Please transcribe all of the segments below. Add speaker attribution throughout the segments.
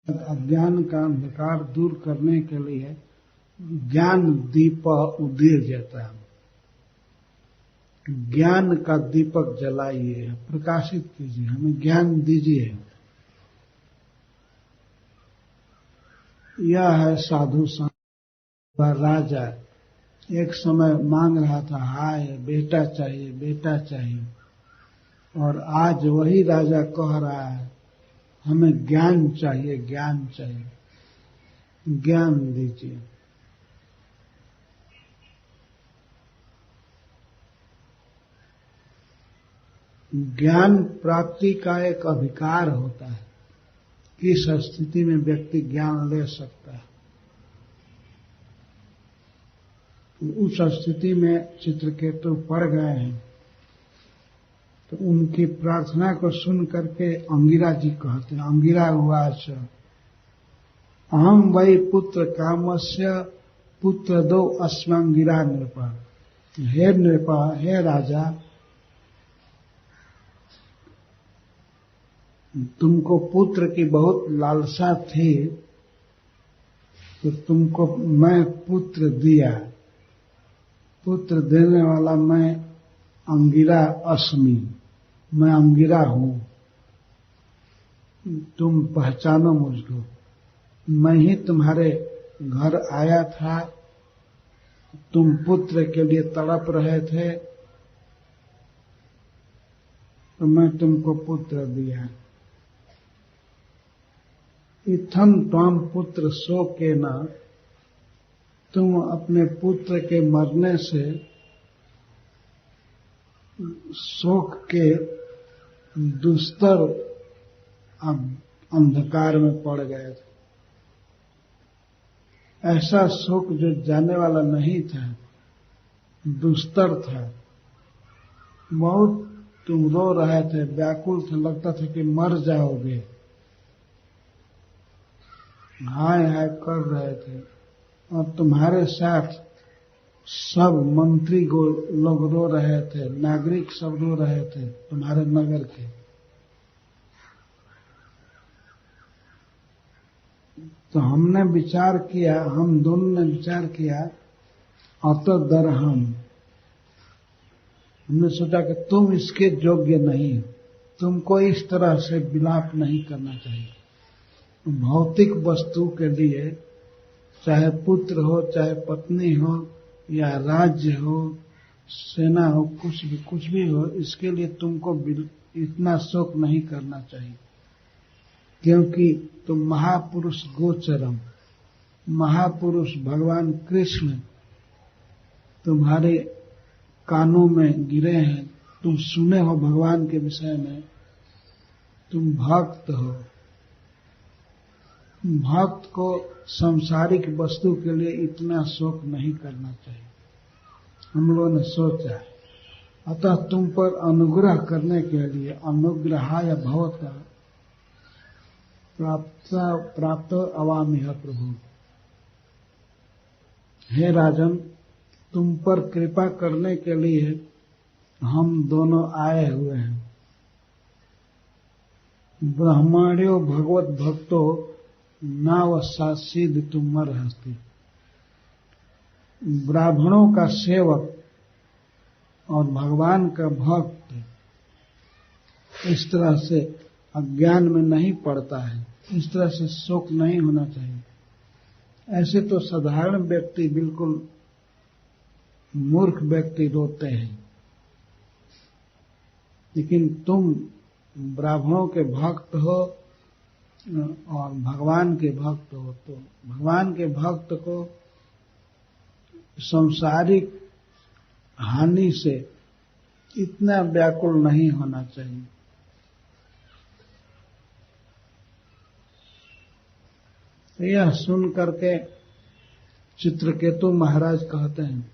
Speaker 1: अज्ञान का अंधकार दूर करने के लिए ज्ञान दीप उदीर्यता, ज्ञान का दीपक जलाइए, प्रकाशित कीजिए, हमें ज्ञान दीजिए। यह है साधु संत। राजा एक समय मांग रहा था, हाय बेटा चाहिए, बेटा चाहिए, और आज वही राजा कह रहा है हमें ज्ञान चाहिए, ज्ञान चाहिए, ज्ञान दीजिए। ज्ञान प्राप्ति का एक अधिकार होता है। किस स्थिति में व्यक्ति ज्ञान ले सकता है, उस स्थिति में चित्रकेतु पड़ गए हैं। तो उनकी प्रार्थना को सुन करके अंगिरा जी कहते हैं, अंगिरा उवाच अहम वै पुत्र कामस्य पुत्र दो अस्मंगिरा नृप। हे नृप, हे राजा, तुमको पुत्र की बहुत लालसा थी, तो तुमको मैं पुत्र दिया। पुत्र देने वाला मैं अंगिरा अस्मि, मैं अंगिरा हूं, तुम पहचानो मुझको। मैं ही तुम्हारे घर आया था, तुम पुत्र के लिए तड़प रहे थे, तो मैं तुमको पुत्र दिया। इत्थम त्वम पुत्र शोकेन, तुम अपने पुत्र के मरने से शोक के दुस्तर अंधकार में पड़ गए थे। ऐसा शोक जो जाने वाला नहीं था, दुस्तर था। बहुत तुम रो रहे थे, व्याकुल थे, लगता था कि मर जाओगे, हाय हाय कर रहे थे। और तुम्हारे साथ सब मंत्री लोग रो रहे थे, नागरिक सब रो रहे थे तुम्हारे नगर के। तो हमने विचार किया, हम दोनों ने विचार किया, अतदर्हम, हमने सोचा कि तुम इसके योग्य नहीं, तुमको इस तरह से विलाप नहीं करना चाहिए। भौतिक वस्तु के लिए, चाहे पुत्र हो, चाहे पत्नी हो, या राज्य हो, सेना हो, कुछ भी हो, इसके लिए तुमको इतना शोक नहीं करना चाहिए, क्योंकि तुम महापुरुष गोचरम, महापुरुष भगवान कृष्ण तुम्हारे कानों में गिरे हैं, तुम सुने हो भगवान के विषय में, तुम भक्त हो। भक्त को सांसारिक वस्तु के लिए इतना शोक नहीं करना चाहिए, हम लोगों ने सोचा है। अतः तुम पर अनुग्रह करने के लिए, अनुग्रहाय भवता प्राप्त अवामिह प्रभु। हे राजन, तुम पर कृपा करने के लिए हम दोनों आए हुए हैं। ब्रह्मण्यो भगवत भक्तो नावसासिद तुमर हस्ती। ब्राह्मणों का सेवक और भगवान का भक्त इस तरह से अज्ञान में नहीं पड़ता है, इस तरह से शोक नहीं होना चाहिए। ऐसे तो साधारण व्यक्ति, बिल्कुल मूर्ख व्यक्ति रोते हैं, लेकिन तुम ब्राह्मणों के भक्त हो और भगवान के भक्त हो, तो भगवान के भक्त को सांसारिक हानि से इतना व्याकुल नहीं होना चाहिए। यह सुन करके चित्रकेतु महाराज कहते हैं,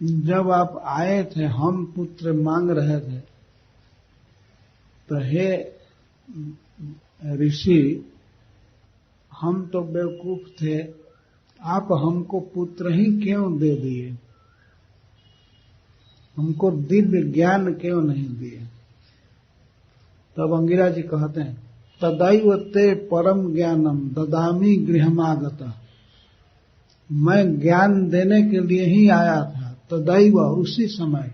Speaker 1: जब आप आए थे, हम पुत्र मांग रहे थे, तो हे ऋषि, हम तो बेवकूफ थे, आप हमको पुत्र ही क्यों दे दिए, हमको दिव्य ज्ञान क्यों नहीं दिए। तब अंगिरा जी कहते हैं तदैव ते परम ज्ञानम ददामी गृहमागत, मैं ज्ञान देने के लिए ही आया था। तदैव उसी समय,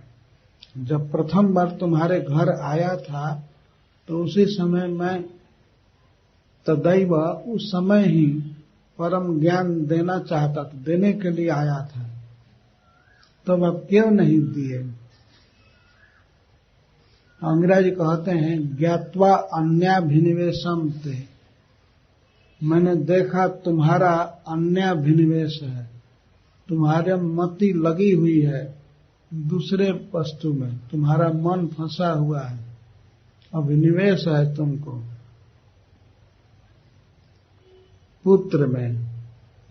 Speaker 1: जब प्रथम बार तुम्हारे घर आया था तो उसी समय मैं तदैव उस समय ही परम ज्ञान देना चाहता था, देने के लिए आया था। तब अब क्यों नहीं दिए? अंग्रेजी कहते हैं ज्ञात्वा अन्याभिनिवेशम ते, मैंने देखा तुम्हारा अन्याभिनिवेश है, तुम्हारे मति लगी हुई है दूसरे वस्तु में, तुम्हारा मन फंसा हुआ है, अभिनिवेश है तुमको पुत्र में,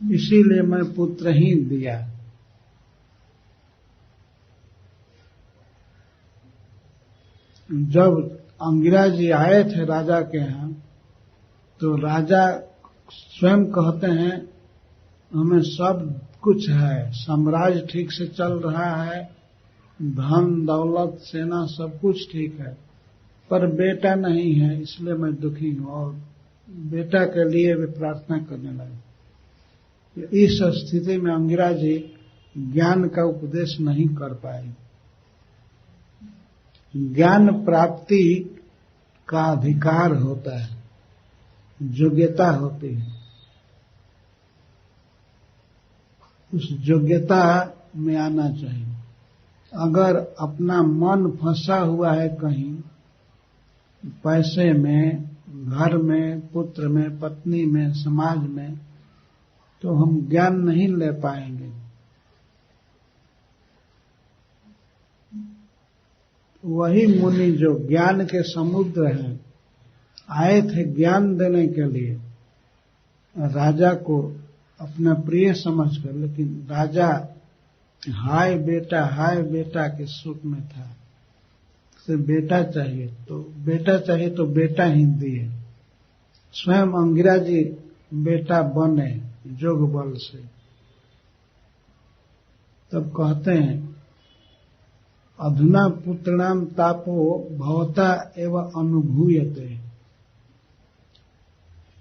Speaker 1: इसीलिए मैं पुत्र ही दिया। जब अंगिरा जी आए थे राजा के यहाँ, तो राजा स्वयं कहते हैं हमें सब कुछ है, साम्राज्य ठीक से चल रहा है, धन दौलत सेना सब कुछ ठीक है, पर बेटा नहीं है, इसलिए मैं दुखी हूं। और बेटा के लिए वे प्रार्थना करने लगे। इस स्थिति में अंगिरा जी ज्ञान का उपदेश नहीं कर पाए। ज्ञान प्राप्ति का अधिकार होता है, योग्यता होती है, उस योग्यता में आना चाहिए। अगर अपना मन फंसा हुआ है कहीं, पैसे में, घर में, पुत्र में, पत्नी में, समाज में, तो हम ज्ञान नहीं ले पाएंगे। वही मुनि जो ज्ञान के समुद्र हैं, आए थे ज्ञान देने के लिए राजा को अपना प्रिय समझकर, लेकिन राजा हाय बेटा के सुख में था। उसे बेटा चाहिए तो बेटा ही दिए। स्वयं अंगिरा जी बेटा बने जोग बल से। तब कहते हैं अधुना पुत्रणाम तापो भवता एव अनुभूयते।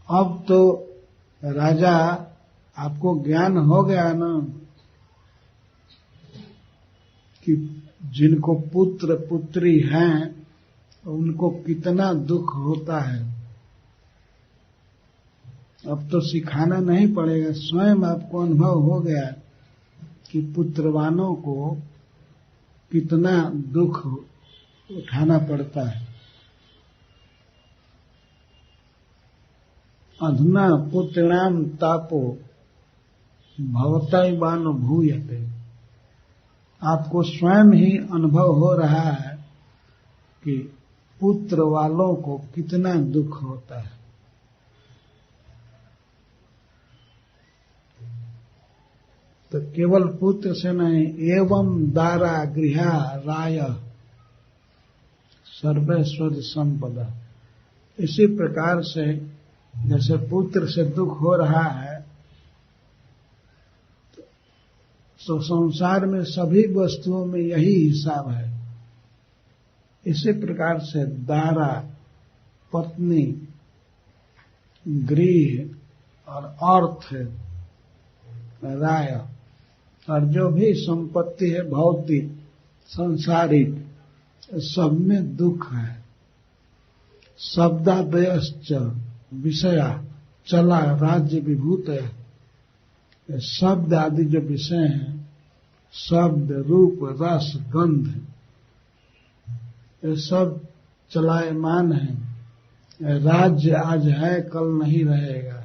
Speaker 1: अब तो राजा आपको ज्ञान हो गया ना कि जिनको पुत्र पुत्री हैं उनको कितना दुख होता है। अब तो सिखाना नहीं पड़ेगा, स्वयं आपको अनुभव हो गया कि पुत्रवानों को कितना दुख उठाना पड़ता है। अधुना पुत्रणाम तापो भवतैवानुभूयते। आपको स्वयं ही अनुभव हो रहा है कि पुत्र वालों को कितना दुख होता है। तो केवल पुत्र से नहीं, एवं दारा गृहा राय सर्वेश्वर संपदा। इसी प्रकार से जैसे पुत्र से दुख हो रहा है, तो संसार में सभी वस्तुओं में यही हिसाब है। इसी प्रकार से दारा, पत्नी, गृह और अर्थ, राय और जो भी संपत्ति है भौतिक सांसारिक, सब में दुख है। शब्दादयश्च विषया चला राज्य विभूत है। शब्द आदि जो विषय हैं, शब्द, रूप, रस, गंध, ये सब चलायमान है। राज्य आज है, कल नहीं रहेगा।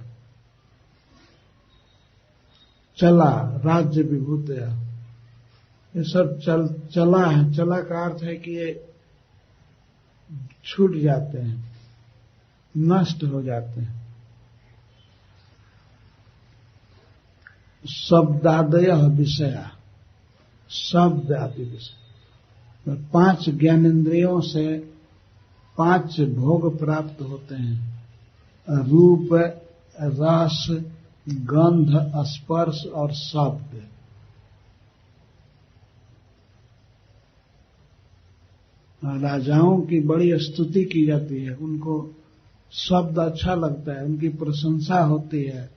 Speaker 1: चला राज्य विभूत है, ये सब चला है। चला का अर्थ है कि ये छूट जाते हैं, नष्ट हो जाते हैं। शब्दादय विषया, शब्द आदि विषय। 5 ज्ञानेन्द्रियों से 5 भोग प्राप्त होते हैं, रूप, रस, गंध, स्पर्श और शब्द। राजाओं की बड़ी स्तुति की जाती है, उनको शब्द अच्छा लगता है, उनकी प्रशंसा होती है,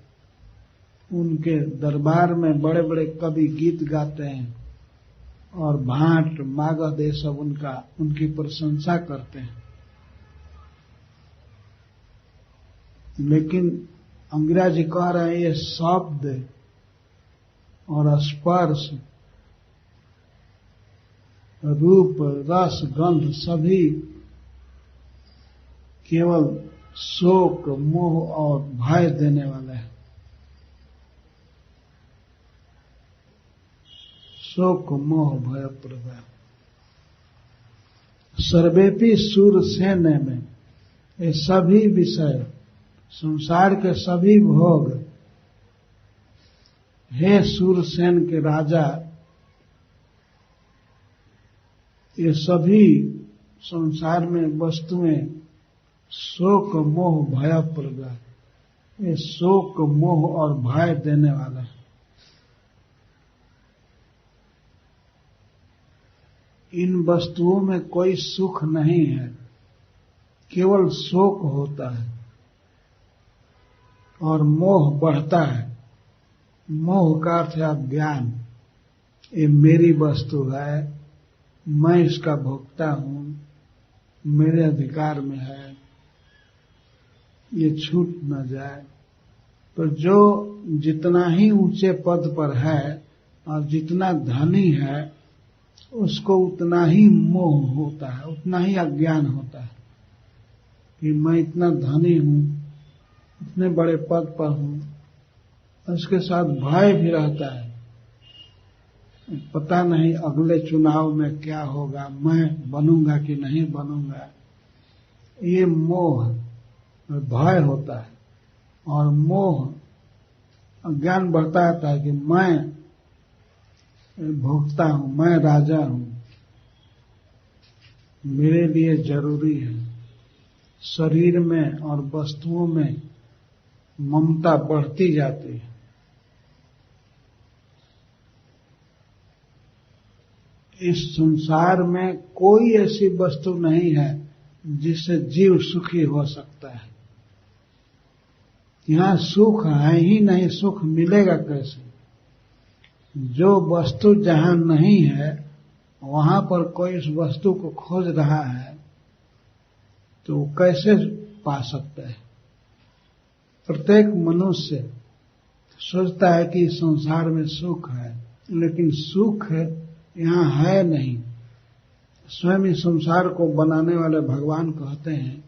Speaker 1: उनके दरबार में बड़े बड़े कवि गीत गाते हैं और भाट मागध ये सब उनकी प्रशंसा करते हैं। लेकिन अंगिरा जी कह रहे हैं ये शब्द और स्पर्श, रूप, रस, गंध सभी केवल शोक, मोह और भय देने वाले हैं। शोक मोह भय प्रभय सर्वेपि सूरसेन में, ये सभी विषय, संसार के सभी भोग, हे सूरसेन के राजा, ये सभी संसार में वस्तुएं शोक मोह भय प्रभय, ये शोक मोह और भय देने वाला है। इन वस्तुओं में कोई सुख नहीं है, केवल शोक होता है और मोह बढ़ता है। मोह का अर्थ है अज्ञान। ये मेरी वस्तु है, मैं इसका भोक्ता हूं, मेरे अधिकार में है, ये छूट न जाए। तो जो जितना ही ऊंचे पद पर है और जितना धनी है उसको उतना ही मोह होता है, उतना ही अज्ञान होता है कि मैं इतना धनी हूं, इतने बड़े पद पर हूं। उसके साथ भय भी रहता है, पता नहीं अगले चुनाव में क्या होगा, मैं बनूंगा कि नहीं बनूंगा। ये मोह भय होता है और मोह अज्ञान बढ़ता रहता है कि मैं भोक्ता हूं, मैं राजा हूं, मेरे लिए जरूरी है। शरीर में और वस्तुओं में ममता बढ़ती जाती है। इस संसार में कोई ऐसी वस्तु नहीं है जिससे जीव सुखी हो सकता है। यहां सुख है ही नहीं, सुख मिलेगा कैसे? जो वस्तु जहां नहीं है वहां पर कोई उस वस्तु को खोज रहा है तो वो कैसे पा सकता है? प्रत्येक मनुष्य सोचता है कि संसार में सुख है, लेकिन सुख यहां है नहीं। स्वयं इस संसार को बनाने वाले भगवान कहते हैं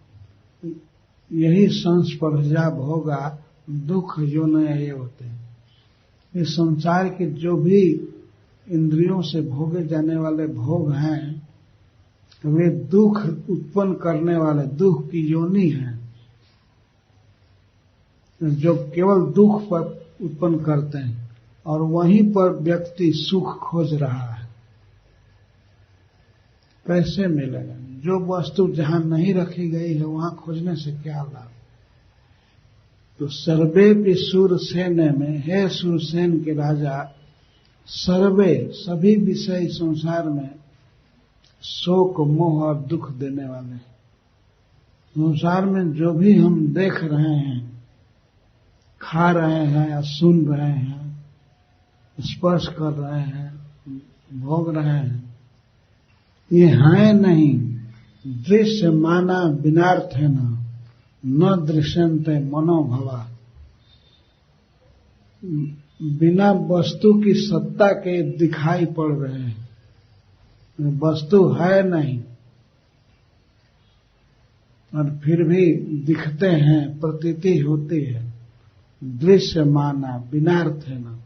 Speaker 1: यही संस्पर्शा भोगा दुख जो नए होते हैं। इस संसार के जो भी इंद्रियों से भोगे जाने वाले भोग हैं वे दुख उत्पन्न करने वाले, दुख की योनि है, जो केवल दुख पर उत्पन्न करते हैं और वहीं पर व्यक्ति सुख खोज रहा है। कैसे मिलेगा? जो वस्तु जहां नहीं रखी गई है वहां खोजने से क्या लाभ? तो सर्वे सूरसेन में, हे सूरसेन के राजा, सर्वे सभी विषय संसार में शोक मोह और दुख देने वाले हैं। संसार में जो भी हम देख रहे हैं, खा रहे हैं या सुन रहे हैं, स्पर्श कर रहे हैं, भोग रहे हैं, ये है नहीं। दृश्य माना बिनार्थ है न दृश्यन्ते मनोभवा। बिना वस्तु की सत्ता के दिखाई पड़ रहे हैं, वस्तु है नहीं और फिर भी दिखते हैं, प्रतीति होती है। दृश्य माना बिनार्थ है न,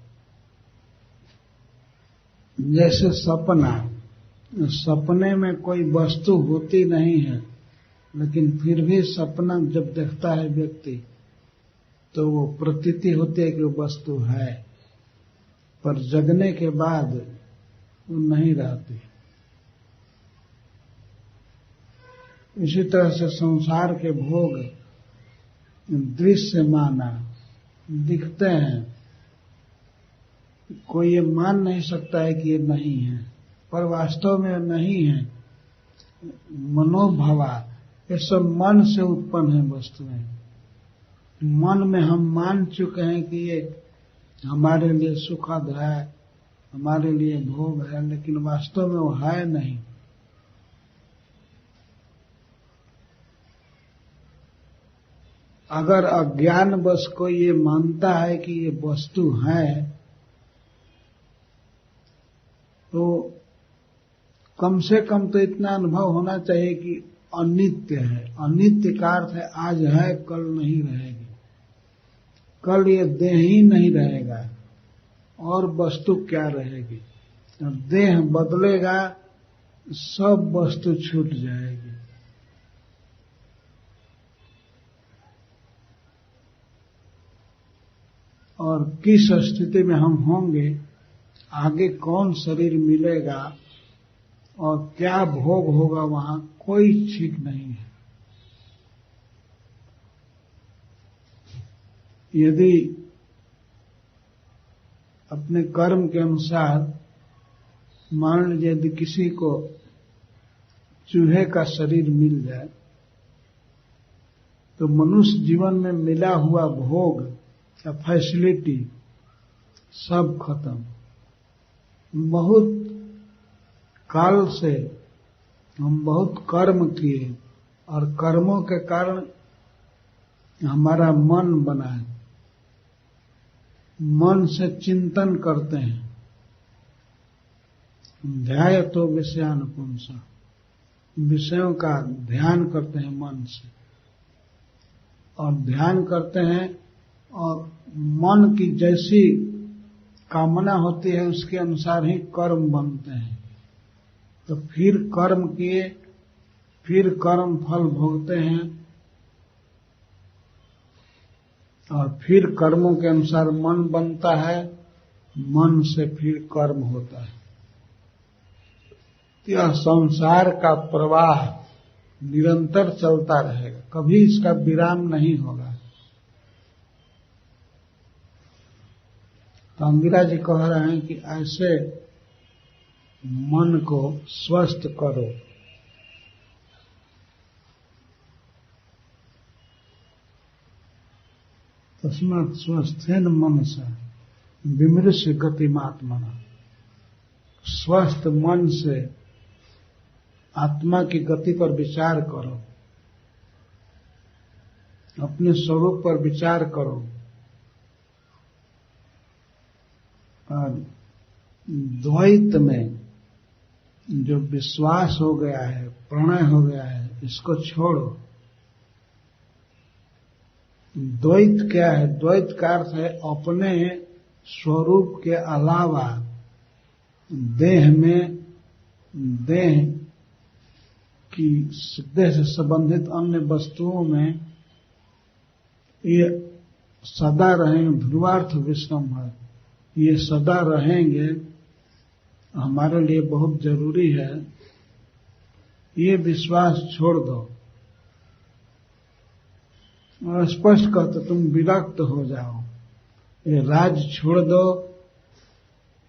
Speaker 1: जैसे सपना, सपने में कोई वस्तु होती नहीं है लेकिन फिर भी सपना जब देखता है व्यक्ति तो वो प्रतीति होती है कि वो वस्तु है, पर जगने के बाद वो नहीं रहती। इसी तरह से संसार के भोग दृश्य माना दिखते हैं, कोई ये मान नहीं सकता है कि ये नहीं है, पर वास्तव में नहीं है। मनोभवा, ये सब मन से उत्पन्न है वस्तुएं। मन में हम मान चुके हैं कि ये हमारे लिए सुखद है, हमारे लिए भोग है, लेकिन वास्तव में वो है नहीं। अगर अज्ञानवश कोई ये मानता है कि ये वस्तु है, तो कम से कम तो इतना अनुभव होना चाहिए कि अनित्य है। अनित्य का अर्थ है आज है कल नहीं रहेगी, कल ये देह ही नहीं रहेगा और वस्तु क्या रहेगी। जब देह बदलेगा सब वस्तु छूट जाएगी। और किस स्थिति में हम होंगे, आगे कौन शरीर मिलेगा और क्या भोग होगा, वहां कोई ठीक नहीं है। यदि अपने कर्म के अनुसार मान लीजिए यदि किसी को चूहे का शरीर मिल जाए, तो मनुष्य जीवन में मिला हुआ भोग या फैसिलिटी सब खत्म। बहुत काल से हम बहुत कर्म किए और कर्मों के कारण हमारा मन बना है। मन से चिंतन करते हैं, ध्याय तो विषयानुपुंसा, विषयों का ध्यान करते हैं मन से, और ध्यान करते हैं और मन की जैसी कामना होती है उसके अनुसार ही कर्म बनते हैं। तो फिर कर्म किए, फिर कर्म फल भोगते हैं और फिर कर्मों के अनुसार मन बनता है, मन से फिर कर्म होता है। यह संसार का प्रवाह निरंतर चलता रहेगा, कभी इसका विराम नहीं होगा। तो अंगिरा जी कह रहे हैं कि ऐसे मन को स्वस्थ करो। तस्मात् स्वस्थेन मनसा विमृश्य गतिमात्मना, स्वस्थ मन से आत्मा की गति पर विचार करो, अपने स्वरूप पर विचार करो और द्वैत में जो विश्वास हो गया है, प्रणय हो गया है, इसको छोड़ो। द्वैत क्या है? द्वैत का अर्थ है अपने स्वरूप के अलावा देह में, देह की देह से संबंधित अन्य वस्तुओं में ये सदा रहेंगे। ध्रुवार्थ विश्रम है, ये सदा रहेंगे, हमारे लिए बहुत जरूरी है। ये विश्वास छोड़ दो और स्पष्ट कहते तुम विरक्त हो जाओ। ये राज छोड़ दो,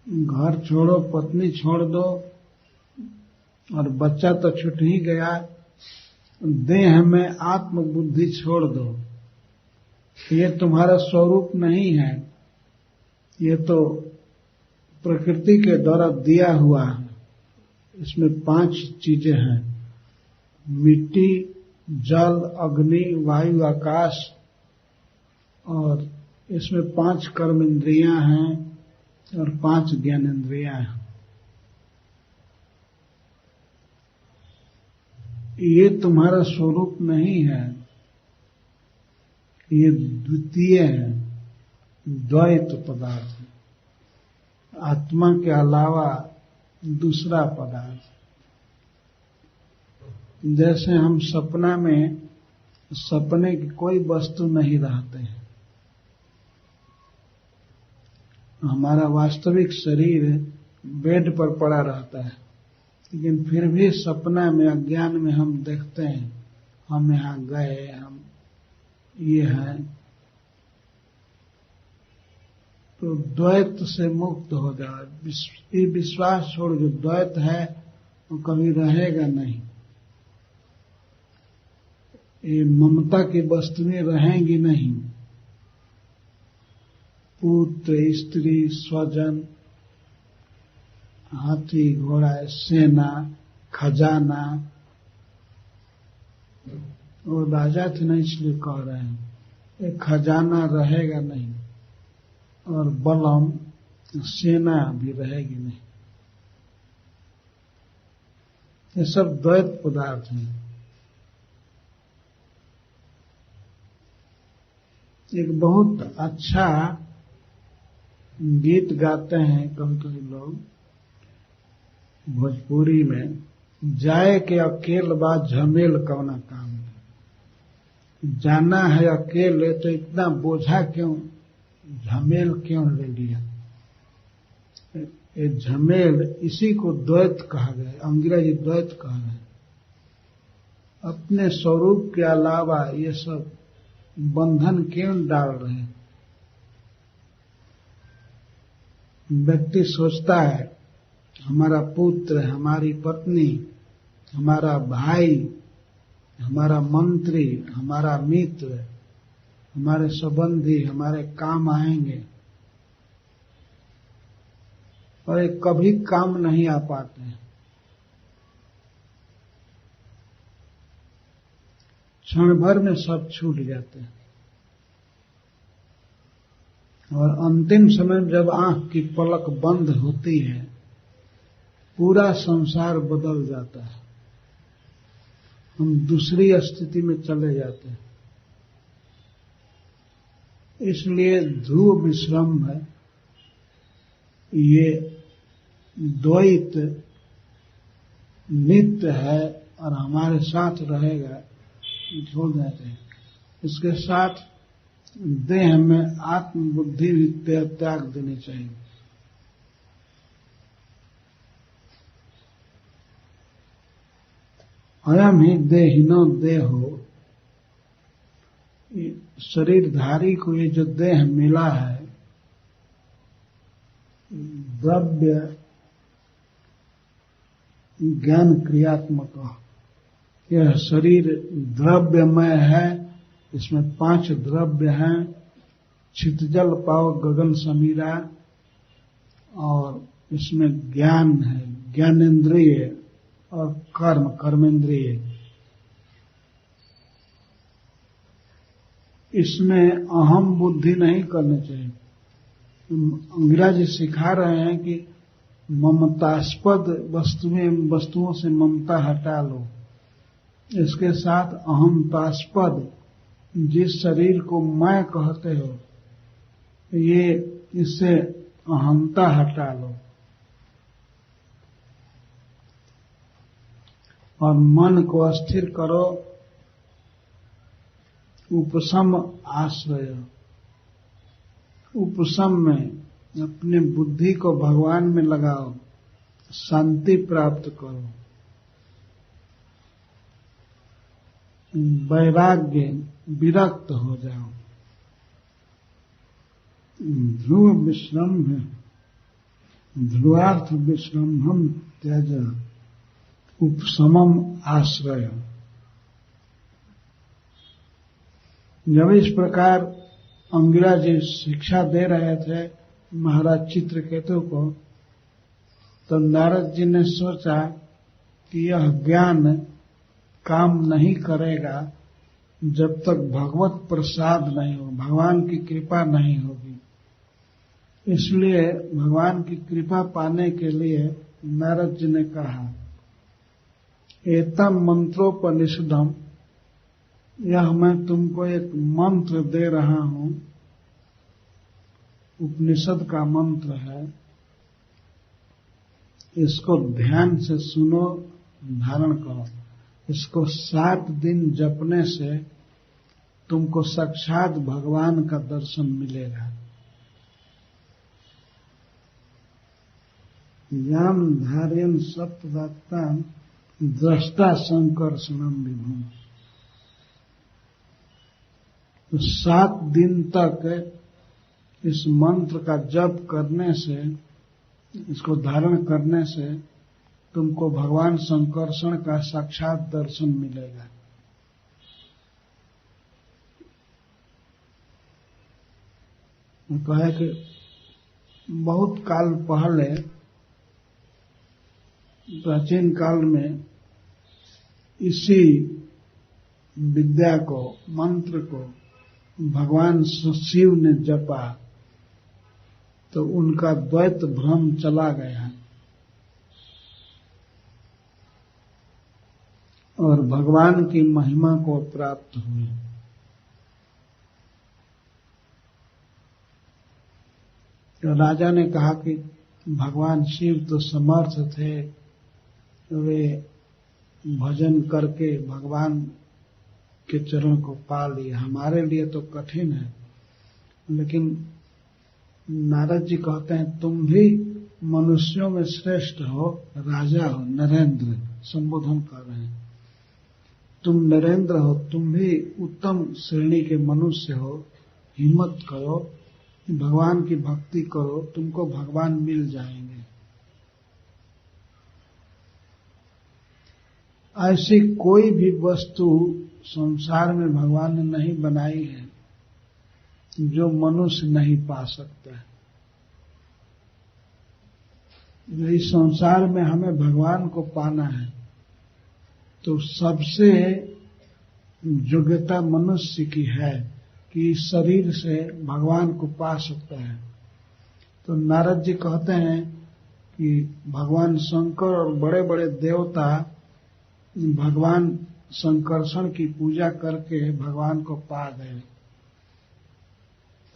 Speaker 1: घर छोड़ो, पत्नी छोड़ दो, और बच्चा तो छूट ही गया, देह में आत्मबुद्धि छोड़ दो। ये तुम्हारा स्वरूप नहीं है, ये तो प्रकृति के द्वारा दिया हुआ है। इसमें 5 चीजें हैं, मिट्टी, जल, अग्नि, वायु, आकाश, और इसमें 5 कर्म इंद्रियां हैं और 5 ज्ञानेंद्रियां हैं। ये तुम्हारा स्वरूप नहीं है, ये द्वितीय है, द्वैत पदार्थ, आत्मा के अलावा दूसरा पदार्थ। जैसे हम सपना में, सपने की कोई वस्तु नहीं रहते हैं, हमारा वास्तविक शरीर बेड पर पड़ा रहता है, लेकिन फिर भी सपना में, अज्ञान में हम देखते हैं हम यहाँ गए, हम ये हैं। तो द्वैत से मुक्त हो जाओ। ये विश्वास छोड़, जो द्वैत है वो कभी रहेगा नहीं। ये ममता की वस्तुएं रहेंगी नहीं। पुत्र, स्त्री, स्वजन, हाथी, घोड़ा, सेना, खजाना, वो राजा थे ना, इसलिए कह रहे हैं ये खजाना रहेगा नहीं, और बलम, सेना भी रहेगी नहीं। ये सब द्वैत पदार्थ हैं। एक बहुत अच्छा गीत गाते हैं कभी कभी लोग भोजपुरी में, जाए के अकेल बा झमेल कवना काम है। जाना है अकेले तो इतना बोझा क्यों, झमेल क्यों ले लिया। ये झमेल, इसी को द्वैत कहा गया, अंग्रेजी द्वैत कहा गया। अपने स्वरूप के अलावा ये सब बंधन क्यों डाल रहे हैं। व्यक्ति सोचता है हमारा पुत्र, हमारी पत्नी, हमारा भाई, हमारा मंत्री, हमारा मित्र, हमारे संबंधी हमारे काम आएंगे, और ये कभी काम नहीं आ पाते हैं। क्षण भर में सब छूट जाते हैं, और अंतिम समय जब आंख की पलक बंद होती है पूरा संसार बदल जाता है, हम दूसरी स्थिति में चले जाते हैं। इसलिए ध्रुव विश्रम है, ये द्वैत नित्य है और हमारे साथ रहेगा, छोड़ जाते हैं। इसके साथ देह में आत्मबुद्धि भी त्याग देनी चाहिए। अयम ही देहिनो देहो, शरीरधारी को ये जो देह मिला है द्रव्य ज्ञान क्रियात्मक, यह शरीर द्रव्यमय है। इसमें 5 द्रव्य हैं, क्षितिजल पाव गगन समीरा, और इसमें ज्ञान है, ज्ञानेन्द्रिय, और कर्म, कर्मेंद्रिय। इसमें अहम बुद्धि नहीं करनी चाहिए। अंग्रेजी सिखा रहे हैं कि ममतास्पद वस्तुओं से ममता हटा लो। इसके साथ अहमतास्पद, जिस शरीर को मैं कहते हो, ये इससे अहंता हटा लो, और मन को स्थिर करो। उपशम आश्रय, उपशम में अपने बुद्धि को भगवान में लगाओ, शांति प्राप्त करो। वैराग्य, विरक्त हो जाओ। ध्रुव विश्रम है, ध्रुवार्थ विश्रमम त्यज उपशमम आश्रय। जब इस प्रकार अंगिरा जी शिक्षा दे रहे थे महाराज चित्रकेतु को, तो नारद जी ने सोचा कि यह ज्ञान काम नहीं करेगा जब तक भगवत प्रसाद नहीं हो, भगवान की कृपा नहीं होगी। इसलिए भगवान की कृपा पाने के लिए नारद जी ने कहा, एतम मंत्रोपनिषदम, यह मैं तुमको एक मंत्र दे रहा हूं, उपनिषद का मंत्र है, इसको ध्यान से सुनो, धारण करो। इसको 7 दिन जपने से तुमको साक्षात भगवान का दर्शन मिलेगा। याम धार्यन सप्तदात्तान दृष्टा संकर्षणम विभुम। तो 7 दिन तक इस मंत्र का जप करने से, इसको धारण करने से तुमको भगवान संकर्षण का साक्षात दर्शन मिलेगा। कहे कि बहुत काल पहले, प्राचीन काल में, इसी विद्या को, मंत्र को भगवान शिव ने जपा तो उनका द्वैत भ्रम चला गया और भगवान की महिमा को प्राप्त हुए। तो राजा ने कहा कि भगवान शिव तो समर्थ थे, वे भजन करके भगवान के चरण को पा लिए, हमारे लिए तो कठिन है। लेकिन नारद जी कहते हैं तुम भी मनुष्यों में श्रेष्ठ हो, राजा हो, नरेंद्र संबोधन कर रहे हैं। तुम नरेंद्र हो, तुम भी उत्तम श्रेणी के मनुष्य हो, हिम्मत करो, भगवान की भक्ति करो, तुमको भगवान मिल जाएंगे। ऐसी कोई भी वस्तु संसार में भगवान ने नहीं बनाई है जो मनुष्य नहीं पा सकता है। इस संसार में हमें भगवान को पाना है तो सबसे योग्यता मनुष्य की है कि इस शरीर से भगवान को पा सकता है। तो नारद जी कहते हैं कि भगवान शंकर और बड़े बड़े देवता भगवान संकर्षण की पूजा करके भगवान को पा गए,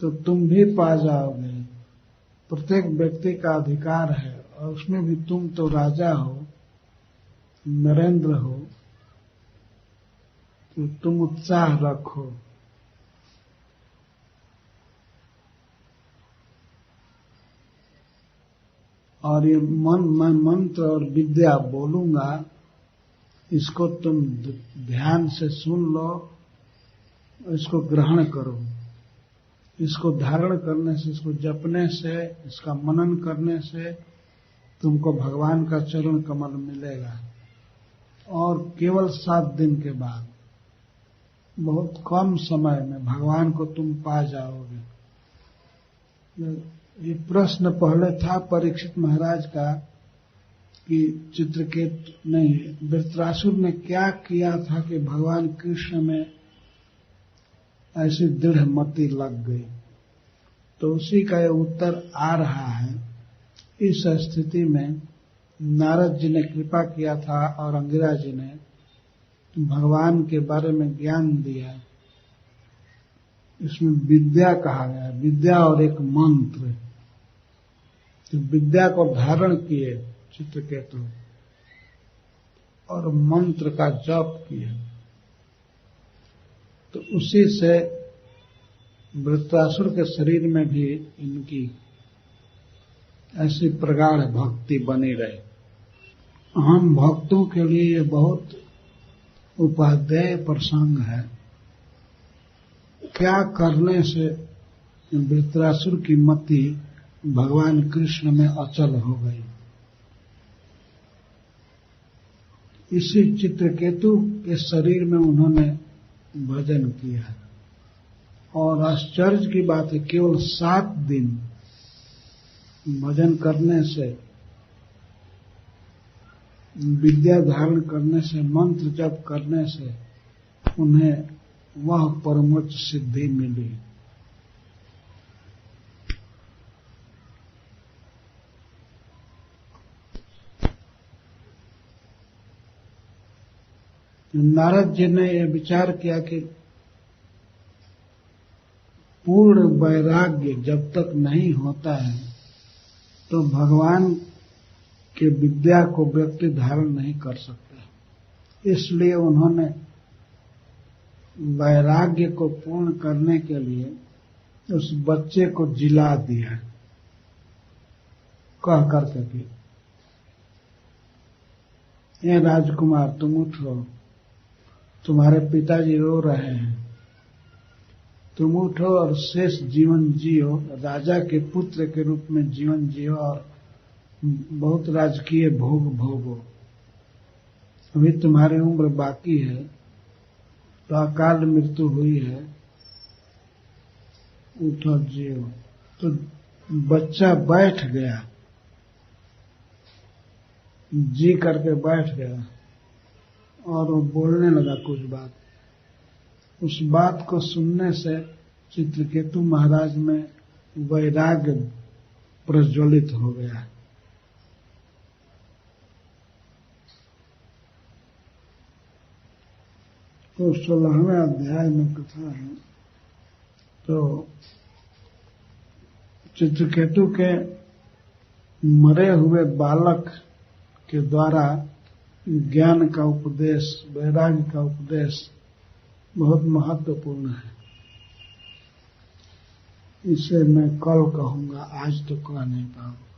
Speaker 1: तो तुम भी पा जाओगे। प्रत्येक व्यक्ति का अधिकार है और उसमें भी तुम तो राजा हो, नरेंद्र हो, तो तुम उत्साह रखो। और ये मैं मंत्र और विद्या बोलूंगा, इसको तुम ध्यान से सुन लो, इसको ग्रहण करो। इसको धारण करने से, इसको जपने से, इसका मनन करने से तुमको भगवान का चरण कमल मिलेगा। और केवल 7 दिन के बाद, बहुत कम समय में भगवान को तुम पा जाओगे। ये प्रश्न पहले था परीक्षित महाराज का कि चित्रकेतु नहीं, वृत्रासुर ने क्या किया था कि भगवान कृष्ण में ऐसी दृढ़ मति लग गई। तो उसी का ये उत्तर आ रहा है। इस स्थिति में नारद जी ने कृपा किया था और अंगिरा जी ने भगवान के बारे में ज्ञान दिया। इसमें विद्या कहा गया, विद्या और एक मंत्र। तो विद्या को धारण किए चित्रकेतु और मंत्र का जप किए, तो उसी से वृत्रासुर के शरीर में भी इनकी ऐसी प्रगाढ़ भक्ति बनी रहे। हम भक्तों के लिए ये बहुत उपादेय प्रसंग है। क्या करने से वृत्रासुर की मति भगवान कृष्ण में अचल हो गई। इसी चित्रकेतु के शरीर में उन्होंने भजन किया और आश्चर्य की बात है, केवल 7 दिन भजन करने से, विद्या धारण करने से, मंत्र जप करने से उन्हें वह परमोच्च सिद्धि मिली। नारद जी ने यह विचार किया कि पूर्ण वैराग्य जब तक नहीं होता है तो भगवान के विद्या को व्यक्ति धारण नहीं कर सकता। इसलिए उन्होंने वैराग्य को पूर्ण करने के लिए उस बच्चे को जिला दिया, कह करके कि ये राजकुमार तुम उठो, तुम्हारे पिताजी रो रहे हैं, तुम उठो और शेष जीवन जियो, राजा के पुत्र के रूप में जीवन जियो और बहुत राजकीय भोग भोगो। अभी तुम्हारी उम्र बाकी है, तो अकाल मृत्यु हुई है, उठो जियो। तो बच्चा बैठ गया, जी करके बैठ गया और वो बोलने लगा कुछ बात। उस बात को सुनने से चित्रकेतु महाराज में वैराग्य प्रज्वलित हो गया। तो 16वें अध्याय में कथा है। तो चित्रकेतु के मरे हुए बालक के द्वारा ज्ञान का उपदेश, वैराग्य का उपदेश बहुत महत्वपूर्ण है। इसे मैं कल कहूंगा, आज तो कह नहीं पाऊंगा।